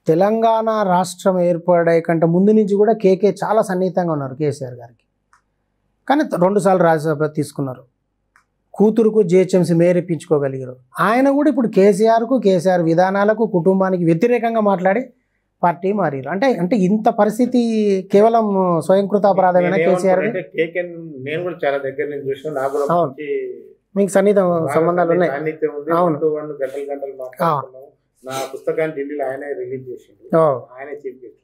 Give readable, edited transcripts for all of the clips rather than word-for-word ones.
తెలంగాణ రాష్ట్రం ఏర్పడే కంటే ముందు నుంచి కూడా కేకే చాలా సన్నిహితంగా ఉన్నారు కేసీఆర్ గారికి. కానీ 2 సార్లు రాజ్యసభ తీసుకున్నారు. కూతురుకు జిహెచ్ఎంసీ మేయర్ ఇప్పించుకోగలిగారు. ఆయన కూడా ఇప్పుడు కేసీఆర్ విధానాలకు కుటుంబానికి వ్యతిరేకంగా మాట్లాడి పార్టీ మారారు. అంటే ఇంత పరిస్థితి కేవలం స్వయంకృతాపరాధమైన కేసీఆర్. నేను కూడా చాలా దగ్గర నుంచి చూసిన, నాకు కూడా మీకు సన్నిహిత సంబంధాలు ఉన్నాయి. అవును, గంటలు గంటలు మాట్లాడుతున్నాం. నా పుస్తకాన్ని ఢిల్లీలో ఆయనే రిలీజ్ చేసిండు, ఆయనే చీఫ్ గెస్ట్.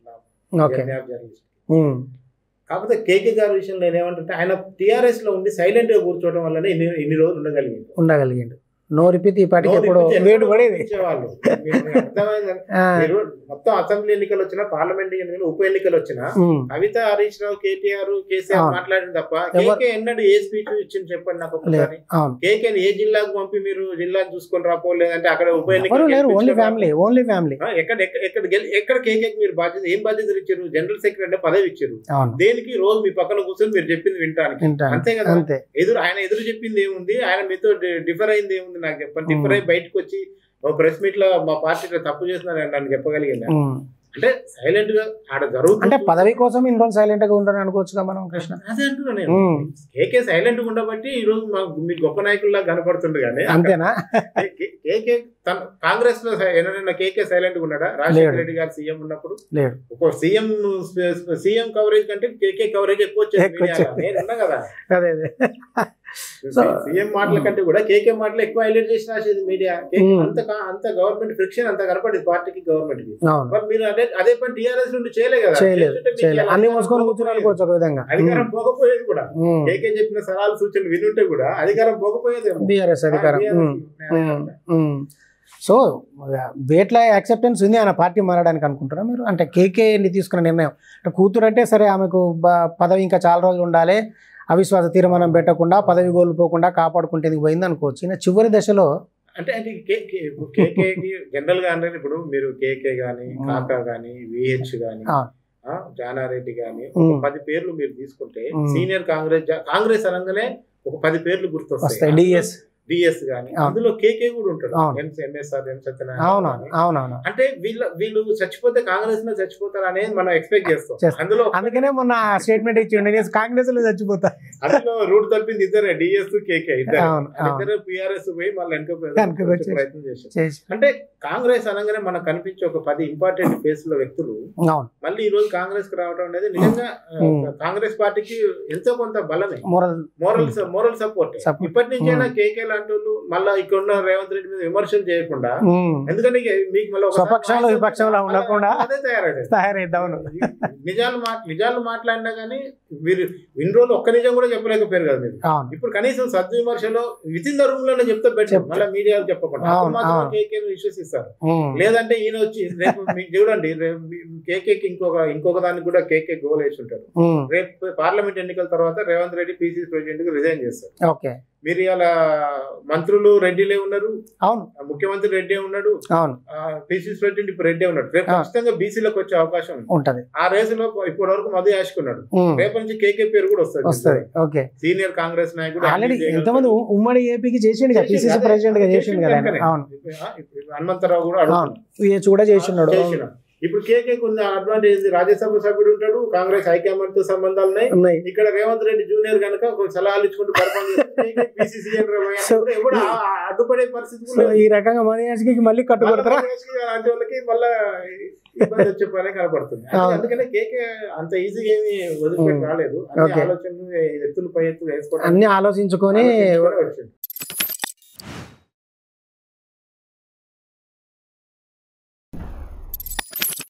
కాకపోతే కేకే గారి విషయంలో నేనేమంటుంటే, ఆయన టీఆర్ఎస్ లో ఉండి సైలెంట్ గా కూర్చోవడం వల్లనే ఇన్ని రోజులు ఉండగలిగిండు. నోరిపితే ఈ పాటికి ఎప్పుడు వేడు పడేది. మొత్తం అసెంబ్లీ ఎన్నికలు వచ్చినా, పార్లమెంట్ ఎన్నికలు, ఉప ఎన్నికలు వచ్చినా కవిత, హరీష్ రావు, కేటీఆర్, కేసీఆర్ మాట్లాడిన తప్ప కేకే ఎన్నడూ ఏ స్పీచ్ ఇచ్చింది చెప్పండి నాకు ఒకసారి. కేకే ఏ జిల్లాకు పంపి మీరు జిల్లాను చూసుకొని రాపో, లేదంటే అక్కడ ఉప ఎన్నికలు ఎక్కడ కేకే మీరు బాధ్యత ఏం బాధ్యతలు ఇచ్చారు? జనరల్ సెక్రటరీ అంటే పదవి ఇచ్చారు. దేనికి? రోజు మీ పక్కన కూర్చొని మీరు చెప్పింది వినడానికి, అంతే కదా. ఆయన ఎదురు చెప్పింది ఏముంది? ఆయన మీతో డిఫర్ అయింది ఏముంది నాకు చెప్పండి. డిఫర్ అయి బయటకు వచ్చి ప్రెస్ మీట్ లో మా పార్టీలో తప్పు చేస్తున్నారు నన్ను చెప్పగలిగింది. అంటే సైలెంట్ గా ఆడ జరుగుతుంది. అంటే పదవి కోసం ఇన్ని రోజులు సైలెంట్ గా ఉంటారని అనుకోవచ్చుగా మనం కృష్ణ. అదే అంటున్నా నేను. కేకే సైలెంట్ గా ఉండబట్టి ఈ రోజు మీ గొప్ప నాయకుల్లా కనపడుతుంది. కానీ అంతేనా? కేకే కాంగ్రెస్ లో కేకే సైలెంట్ గా ఉన్నాడా? రాజశేఖర రెడ్డి గారు సీఎం ఉన్నప్పుడు ఒక సీఎం కవరేజ్ కంటే కేకే కవరేజ్ ఎక్కువ వచ్చేది. నేను ఉన్నా కదా, సీఎం మాటల కంటే కూడా కేకే మాటలు ఎక్కువ హైలైట్ చేసి రాసేది మీడియా. అంత గవర్నమెంట్ ఫ్రిక్షన్ అంత కనపడింది పార్టీకి, గవర్నమెంట్ కి. మరి మీరు అదే పని టీఆర్ఎస్ నుండి చేయలే కదా, అధికారం పోకపోయేది కూడా. కేకే చెప్పిన సలహాలు సూచనలు వినుంటే కూడా అధికారం పోకపోయేది టీఆర్ఎస్ అధికారం. సో వేట్ల యాక్సెప్టెన్స్ ఉంది ఆయన పార్టీ మారడానికి అనుకుంటారా మీరు? అంటే కేకేని తీసుకున్న నిర్ణయం అంటే కూతురు అంటే సరే, ఆమెకు పదవి ఇంకా చాలా రోజులు ఉండాలి, అవిశ్వాస తీర్మానం పెట్టకుండా పదవి కోల్పోకుండా కాపాడుకుంటే పోయింది అనుకోవచ్చు. ఈయన చివరి దశలో అంటే కేకేకి జనరల్ గా అంటే ఇప్పుడు మీరు కేకే గాని, కాకా గాని, విహెచ్ గాని, జానారెడ్డి గాని, ఒక 10 పేర్లు మీరు తీసుకుంటే సీనియర్ కాంగ్రెస్ అనగానే ఒక 10 పేర్లు గుర్తొస్తాయి. డిఎస్ గాని, అందులో కేకే కూడా ఉంటాడు. ఎంఎస్ఆర్ అంటే వీళ్ళు చచ్చిపోతే కాంగ్రెస్ లో చచ్చిపోతారు అనేది మనం ఎక్స్పెక్ట్ చేస్తాం. అందులో అందుకనే మొన్న స్టేట్మెంట్ ఇచ్చిండు కాంగ్రెస్ లో చచ్చిపోతారు. అందులో రూట్ తప్పింది ఇద్దరే, డిఎస్, కేకే ఇద్దరు పిఆర్ఎస్ పోయి మళ్ళీ ప్రయత్నం చేశారు. అంటే కాంగ్రెస్ అనగానే మనకు కనిపించే ఒక 10 ఇంపార్టెంట్ ఫేస్ లో వ్యక్తులు మళ్ళీ ఈ రోజు కాంగ్రెస్ కు రావడం అనేది నిజంగా కాంగ్రెస్ పార్టీకి ఎంతో కొంత బలమే, మోరల్ సపోర్ట్. ఇప్పటి నుంచైనా కేకే లాంటి వాళ్ళు మళ్ళీ ఇక్కడ ఉన్న రేవంత్ రెడ్డి మీద విమర్శలు చేయకుండా, ఎందుకంటే మీకు మళ్ళీ అదే తయారైద్దాం. నిజాలు మాట్లాడినా కానీ మీరు ఇన్ని రోజులు ఒక్క నిజం కూడా చెప్పలేకపోయారు కదా మీరు. ఇప్పుడు కనీసం సద్విమర్శలో విత్ ఇన్ ద రూమ్ లోనే చెప్తే బెటర్, మళ్ళీ మీడియాలో చెప్పకుండా. కేకే ఇష్యూస్ ఇస్తారు. లేదంటే ఈయన వచ్చి రేపు మీకు చూడండి, కేకేకి ఇంకొక దానికి కూడా కేకే గోల్ వేసి ఉంటారు. రేపు పార్లమెంట్ ఎన్నికల తర్వాత రేవంత్ రెడ్డి పిసిసి ప్రెసిడెంట్ గా రిజైన్ చేస్తారు. మీరు ఇలా మంత్రులు రెడ్డిలే ఉన్నారు, అవును, ముఖ్యమంత్రి రెడ్డి ఉన్నాడు, అవును, పిసిసి ప్రెసిడెంట్ ఇప్పుడు రెడ్డి ఉన్నాడు. రేపు ఖచ్చితంగా బీసీలకు వచ్చే అవకాశం ఉంటది. ఆ రేసులో ఇప్పటి వరకు మధు యాష్కున్నాడు. రేపు నుంచి కేకే పేరు కూడా వస్తుంది. సీనియర్ కాంగ్రెస్ నాయకుడు ఎంతమంది ఉమ్మడి ఏపీకి చేసిండు, పిసిసి ప్రెసిడెంట్ గా చేసిండు కదా. హనుమంతరావు కూడా చేసినాడు. ఇప్పుడు కేకే కొంచెం అడ్వాంటేజ్, రాజ్యసభ సభ్యుడు ఉంటాడు, కాంగ్రెస్ హైకమాండ్ తో సంబంధాలు ఉన్నాయి. ఇక్కడ రేవంత్ రెడ్డి జూనియర్ కనుక సలహాలు ఇచ్చుకుంటూ అడ్డుపడే పరిస్థితి. ఈ రకంగా మళ్ళీ కట్టుబడతారా అలాంటి వాళ్ళకి మళ్ళా ఇబ్బంది వచ్చే పనే కనపడుతుంది. అందుకనే కేకే అంత ఈజీగా ఏమి వదిలిపెట్టి రాలేదు. అన్ని ఆలోచనలు ఎత్తులు పై ఎత్తులు వేసుకోవడం, అన్ని ఆలోచించుకొని